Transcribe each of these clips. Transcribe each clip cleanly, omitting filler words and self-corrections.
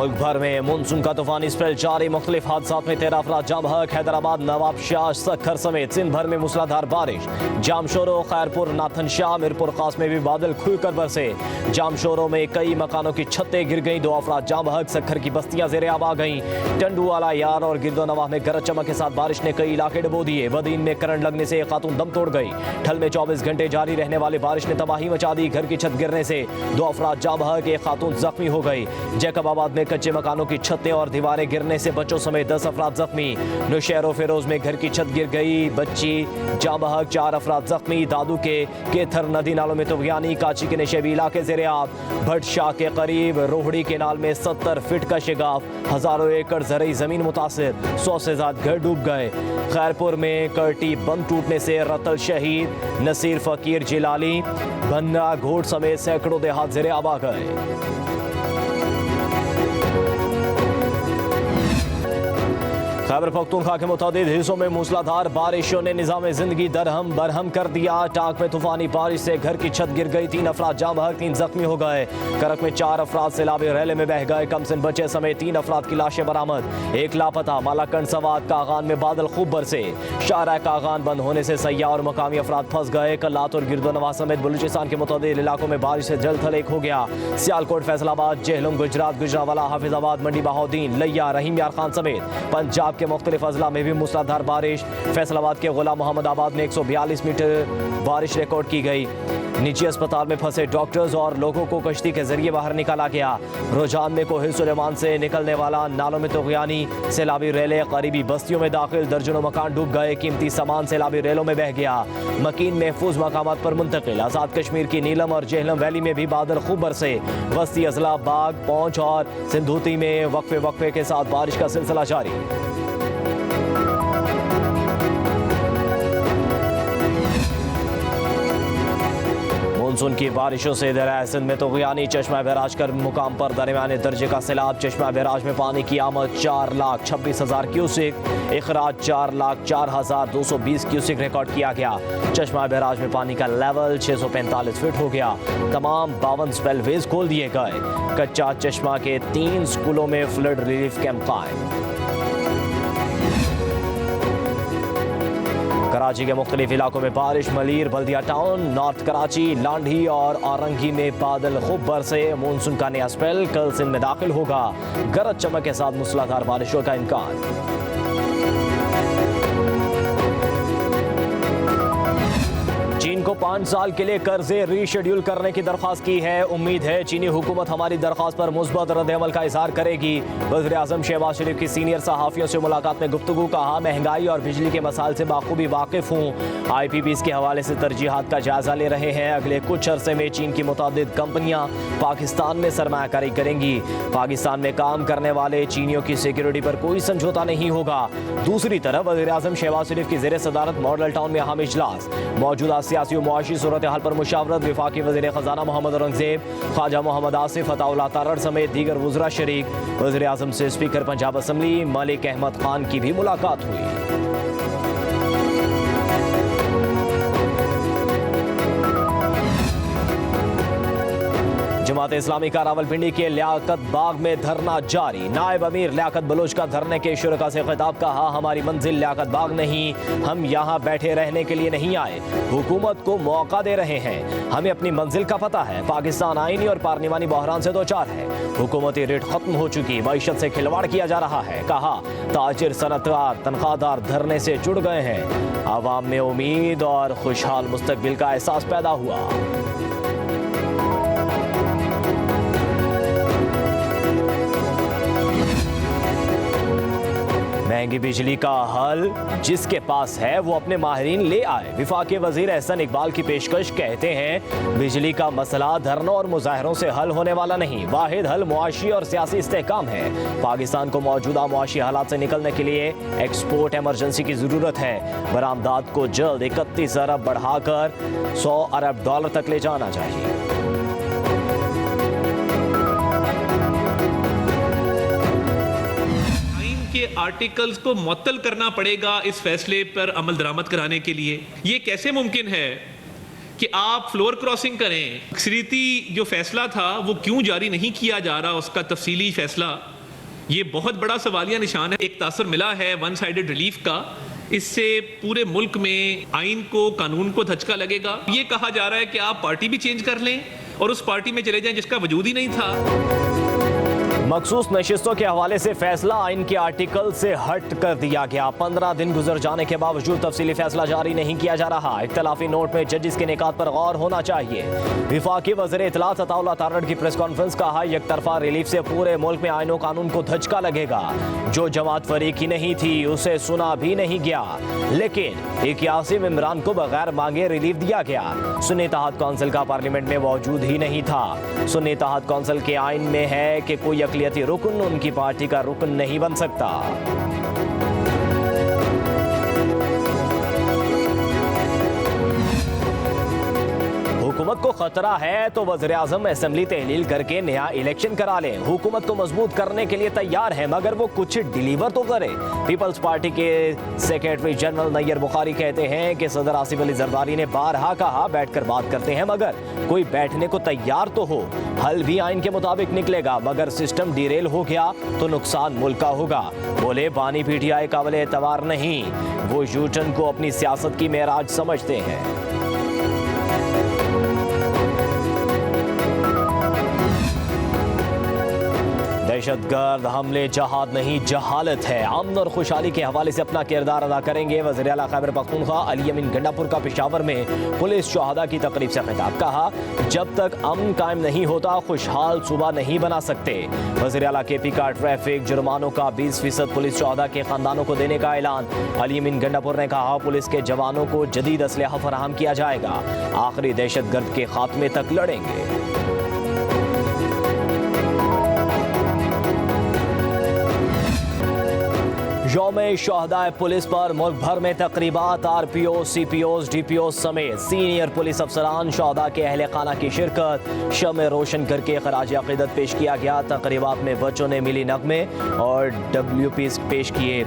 मुल्क भर में मानसून का तूफानी स्पेल जारी। मुख्तलिफ हादसात में 13 अफराद जाम बहक। हैदराबाद, नवाबशाह, सक्खर समेत सिंध भर में मूसलाधार बारिश। जामशोरो, खैरपुर, नाथनशाह, मीरपुर खास में भी बादल खुलकर बरसे। जामशोरो में कई मकानों की छतें गिर गईं। 2 अफराद जाम बहक। सक्खर की बस्तियां ज़ेरे आब आ गईं। टंडूवाला, यार और गिरदोनवाह में गरज चमक के साथ बारिश ने कई इलाके डुबो दिए। बदीन में करंट लगने से एक खातून दम तोड़ गई। ठल में 24 घंटे जारी रहने वाली बारिश ने तबाही मचा दी। घर की छत गिरने से 2 अफराद जाम बहक, एक खातून जख्मी हो गई। जैकबाबाद में कच्चे मकानों की छतें और दीवारें गिरने से बच्चों समेत 10 अफराद जख्मी। नौशहर फिरोज में घर की छत गिर गई, बच्ची जाम बहक, 4 अफराद जख्मी। दादू के केथर नदी नालों में तूफानी। काची के नशेबी इलाके ज़ेरे आब। भट्ट शाह के करीब रोहड़ी केनाल में 70 फीट का शिगाफ। हजारों एकड़ ज़रई ज़मीन मुतासिर, 100 से ज़्यादा घर डूब गए। खैरपुर में कर्टी बंद टूटने से रतल शहीद। नसीर फकीर जिलाली, बन्ना घोट समेत सैकड़ों देहात ज़ेरे आब आ गए। खैबर पख्तूनख्वा के मुतादिद हिस्सों में मूसलाधार बारिशों ने निज़ाम ज़िंदगी दरहम बरहम कर दिया। टाक में तूफानी बारिश से घर की छत गिर गई। 3 अफराद जाम बहक, 3 जख्मी हो गए। करक में 4 अफराद सैलाबी रैले में बह गए। कमसिन बच्चे समेत 3 अफराद की लाशें बरामद। 1 लापता। मालाकंड सवाद कागान में बादल खूब बरसे। शाहरा कागान बंद होने से सयाह और मकामी अफराद फंस गए। कल्लात और गिरदोनवाह समेत बलूचिस्तान के मुतादिद इलाकों में बारिश से जल थल एक हो गया। सियालकोट, फैसलाबाद, जेहलम, गुजरात, गुजरावाला, हाफिजाबाद, मंडी बहाउद्दीन, लिया, रहीम यार खान समेत पंजाब के मुख्तलिफ अजला में भी मूसलाधार बारिश। फैसलाबाद के गुलाम मोहम्मद आबाद में 142 मीटर बारिश रिकॉर्ड की गई। निजी अस्पताल में फंसे डॉक्टर्स और लोगों को कश्ती के जरिए बाहर निकाला गया। रुझान में कोहिल सुलेमान से निकलने वाला नालों में तूफानी सैलाबी रेले करीबी बस्तियों में दाखिल। दर्जनों मकान डूब गए। कीमती सामान सैलाबी रेलों में बह गया। मकीन महफूज मकामात पर मुंतकिल। आज़ाद कश्मीर की नीलम और जेहलम वैली में भी बादल खूब बरसे। वस्ती अजला, बाग, पौंछ और सिंधूती में वक्फे के साथ बारिश का सिलसिला जारी। मानसून की बारिशों से दरिया सिंध में तूफानी। चश्मा बैराज कर मुकाम पर दरमियाने दर्जे का सैलाब। चश्मा बैराज में पानी की आमद 4,26,000 क्यूसिक। इखराज 4,04,220 क्यूसिक रिकॉर्ड किया गया। चश्मा बैराज में पानी का लेवल 645 फीट हो गया। तमाम 52 स्पेलवेज खोल दिए गए। कच्चा चश्मा के 3 स्कूलों में फ्लड रिलीफ कैंप कायम। कराची के मुख्तलिफ इलाकों में बारिश। मलीर, बल्दिया टाउन, नॉर्थ कराची, लांढी और औरंगी में बादल खूब बरसे। मानसून का नया स्पेल कल सिंध में दाखिल होगा। गरज चमक के साथ मूसलाधार बारिशों का इम्कान। चीन को 5 साल के लिए कर्जे रीशेड्यूल करने की दरख्वास्त की है। उम्मीद है चीनी हुकूमत हमारी दरख्वास्त पर मुस्बत रद्द-ए-अमल का इजहार करेगी। वज़ीर-ए-आज़म शहबाज शरीफ की सीनियर सहाफ़ियों से मुलाकात में गुफ्तगू। कहा, महंगाई और बिजली के मसाइल से बाखूबी वाकिफ हूँ। IPPs के हवाले से तरजीहात का जायजा ले रहे हैं। अगले कुछ अरसे में चीन की मुतादिद कंपनियां पाकिस्तान में सरमायाकारी करेंगी। पाकिस्तान में काम करने वाले चीनियों की सिक्योरिटी पर कोई समझौता नहीं होगा। दूसरी तरफ वज़ीर-ए-आज़म शहबाज शरीफ की ज़ेर सदारत मॉडल टाउन में अहम इजलास। मौजूदा सियासी और मुआशी सूरत हाल पर मुशावरत। वफाकी वज़ीर ख़जाना मोहम्मद औरंगज़ेब, ख्वाजा मोहम्मद आसिफ, अताउल्लाह तारड़ समेत दीगर वज़रा शरीक। वज़ीर-ए-आज़म से स्पीकर पंजाब असम्बली मलिक अहमद खान की भी मुलाकात हुई। जमात इस्लामी का रावलपिंडी के लियाकत बाग में धरना जारी। नायब अमीर लियाकत बलोच का धरने के शुरका से खिताब। कहा, हमारी मंजिल लियाकत बाग नहीं, हम यहाँ बैठे रहने के लिए नहीं आए। हुकूमत को मौका दे रहे हैं। हमें अपनी मंजिल का पता है। पाकिस्तान आईनी और पार्लिमानी बहरान से दो चार है। हुकूमती रेट खत्म हो चुकी, मईशत से खिलवाड़ किया जा रहा है। कहा, ताजिर, सनतकार, तनख्वाहदार धरने से जुड़ गए हैं। आवाम में उम्मीद और खुशहाल मुस्तकबिल का एहसास पैदा हुआ। महंगी बिजली का हल जिसके पास है वो अपने माहिरीन ले आए। वफाकी वजीर एहसन इकबाल की पेशकश। कहते हैं, बिजली का मसला धरनों और मुजाहरों से हल होने वाला नहीं। वाहिद हल मुआशी और सियासी इस्तेहकाम है। पाकिस्तान को मौजूदा मुआशी हालात से निकलने के लिए एक्सपोर्ट इमरजेंसी की ज़रूरत है। बरामदात को जल्द 31 अरब बढ़ाकर 100 अरब डॉलर तक ले जाना चाहिए। के आर्टिकल्स को मुअत्तल करना पड़ेगा इस फैसले पर अमल दरामद कराने के लिए। ये कैसे मुमकिन है कि आप फ्लोर क्रॉसिंग करें? अक्सरीती जो फैसला था वो क्यों जारी नहीं किया जा रहा, उसका तफसीली फैसला ये बहुत बड़ा सवालिया निशान है। एक तासर मिला है वन साइडेड रिलीफ का, इससे पूरे मुल्क में आइन को, कानून को धचका लगेगा। ये कहा जा रहा है कि आप पार्टी भी चेंज कर लें और उस पार्टी में चले जाएं जिसका वजूद ही नहीं था। मखसूस नशिस्तों के हवाले से फैसला आइन के आर्टिकल से हट कर दिया गया। 15 दिन गुजर जाने के बावजूद तफसीली फैसला जारी नहीं किया जा रहा। इख्तलाफी नोट में जजिस के निकात पर गौर होना चाहिए। विफाकी वज़ीर इत्तलात अताउल्लाह तारड़ की प्रेस कॉन्फ्रेंस कहा, एक तरफा रिलीफ से पूरे मुल्क में आइन और कानून को धचका लगेगा। जो जमात फरीकी नहीं थी उसे सुना भी नहीं गया, लेकिन 81 इमरान को बगैर मांगे रिलीफ दिया गया। सुन्नी इत्तेहाद कौंसिल का पार्लियामेंट में मौजूद ही नहीं था। सुन्नी इत्तेहाद कौंसिल के आइन में है कि कोई अक़लियती रुकन उनकी पार्टी का रुकन नहीं बन सकता। हुकूमत को खतरा है तो वज़ीर-ए-आज़म असेंबली तहलील करके नया इलेक्शन करा लें। हुकूमत को मजबूत करने के लिए तैयार है, मगर वो कुछ डिलीवर तो करे। पीपल्स पार्टी के सेक्रेटरी जनरल नैयर बुखारी कहते हैं कि सदर आसिफ अली जरदारी ने बारहा कहा, बैठकर बात करते हैं, मगर कोई बैठने को तैयार तो हो। हल भी आइन के मुताबिक निकलेगा, मगर सिस्टम डिरेल हो गया तो नुकसान मुल्क का होगा। बोले बानी पीटीआई काबिल एतबार नहीं, वो यूटर्न को अपनी सियासत की मेराज समझते हैं। दहशतगर्द हमले जहाद नहीं जहालत है। अमन और खुशहाली के हवाले से अपना किरदार अदा करेंगे। वज़ीर आला खैबर पख्तूनख्वा अली अमीन गंडापुर का पेशावर में पुलिस शहादा की तकरीब से खिताब। कहा, जब तक अमन कायम नहीं होता खुशहाल सूबा नहीं बना सकते। वज़ीर आला KP का ट्रैफिक जुर्मानों का 20% पुलिस शहादा के खानदानों को देने का ऐलान। अली अमीन गंडापुर ने कहा, पुलिस के जवानों को जदीद असलहा फराहम किया जाएगा। आखिरी दहशतगर्द के खात्मे तक लड़ेंगे। यौम शहदा पुलिस पर मुल्क भर में तकरीबात। RPO, CPOs, DPOs समेत सीनियर पुलिस अफसरान शहदा के अहले खाना की शिरकत। शमे रोशन करके खराज अकीदत पेश किया गया। तकरीबात में बच्चों ने मिली नगमे और WPs पेश किए।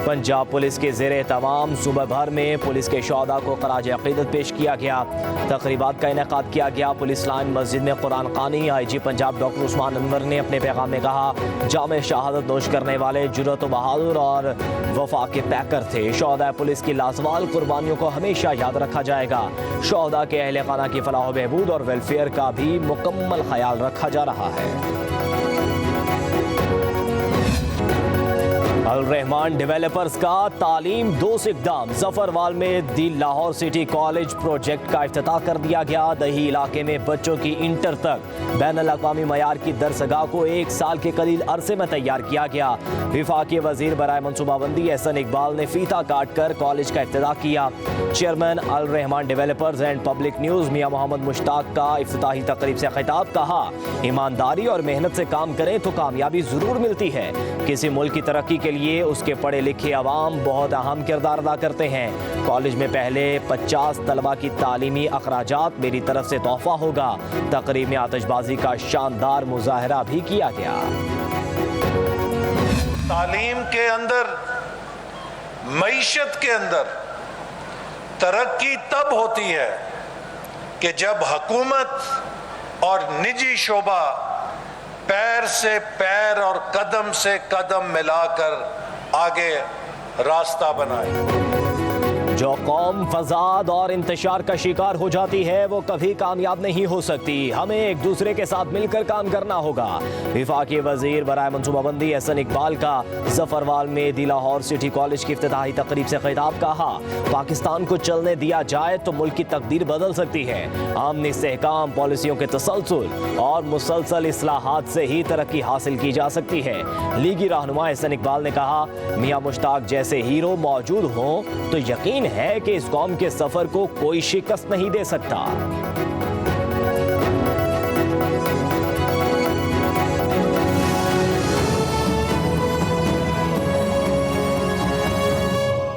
पंजाब पुलिस के ज़ेरे तमाम सूबा भर में पुलिस के शहदा को खराज अकीदत पेश किया गया। तकरीबात का इनेकाद किया गया। पुलिस लाइन मस्जिद में कुरान खानी। IG पंजाब डॉक्टर उस्मान अनवर ने अपने पैगाम में कहा, जामे शहादत नोश करने वाले जुर्रत बहादुर और वफा के पैकर थे। शहदा पुलिस की लाजवाल कुर्बानियों को हमेशा याद रखा जाएगा। शहदा के अहले खाना की फलाह बहबूद और वेलफेयर का भी मुकम्मल ख्याल रखा जा रहा है। अल रहमान डेवलपर्स का तालीम दोस्त इक़दाम। जफरवाल में दी लाहौर सिटी कॉलेज प्रोजेक्ट का इफ्तिताह कर दिया गया। दही इलाके में बच्चों की इंटर तक बैनुल अक़वामी मयार की दरसगाह को 1 साल के कलील अरसे में तैयार किया गया। विफाकी वजीर बराए मनसूबाबंदी एहसन इकबाल ने फीता काट कर कॉलेज का इफ्तिताह किया। Chairman Al Rahman developers and public news Mian Mohammad Mushtaq का इफ्तिताही तकरीब से खिताब। कहा, ईमानदारी और मेहनत से काम करें तो कामयाबी ज़रूर मिलती है। किसी मुल्क की तरक्की के लिए उसके पढ़े लिखे अवाम बहुत अहम किरदार अदा करते हैं। कॉलेज में पहले 50 तलबा की तालीमी अखराजात मेरी तरफ से तोहफा होगा। तकरीब में आतिशबाजी का शानदार मुजाहरा भी किया गया। तालीम के अंदर, मईशत के अंदर तरक्की तब होती है कि जब हुकूमत और निजी शोबा पैर से पैर और कदम से कदम मिलाकर आगे रास्ता बनाए। जो कौम फसाद और इंतशार का शिकार हो जाती है वो कभी कामयाब नहीं हो सकती। हमें एक दूसरे के साथ मिलकर काम करना होगा। विफाकी वजीर बराए मनसूबाबंदी एहसन इकबाल का जफरवाल में दी लाहौर सिटी कॉलेज की इफ्तिताही तकरीब से खिताब। कहा, पाकिस्तान को चलने दिया जाए तो मुल्क की तकदीर बदल सकती है। अमन इस्तेहकाम, पॉलिसियों के तसलसल और मुसलसल इस्लाहात से ही तरक्की हासिल की जा सकती है। लीगी रहनुमा एहसन इकबाल ने कहा, मियाँ मुश्ताक जैसे हीरो मौजूद हों तो यकीन है कि इस कौम के सफर को कोई शिकस्त नहीं दे सकता।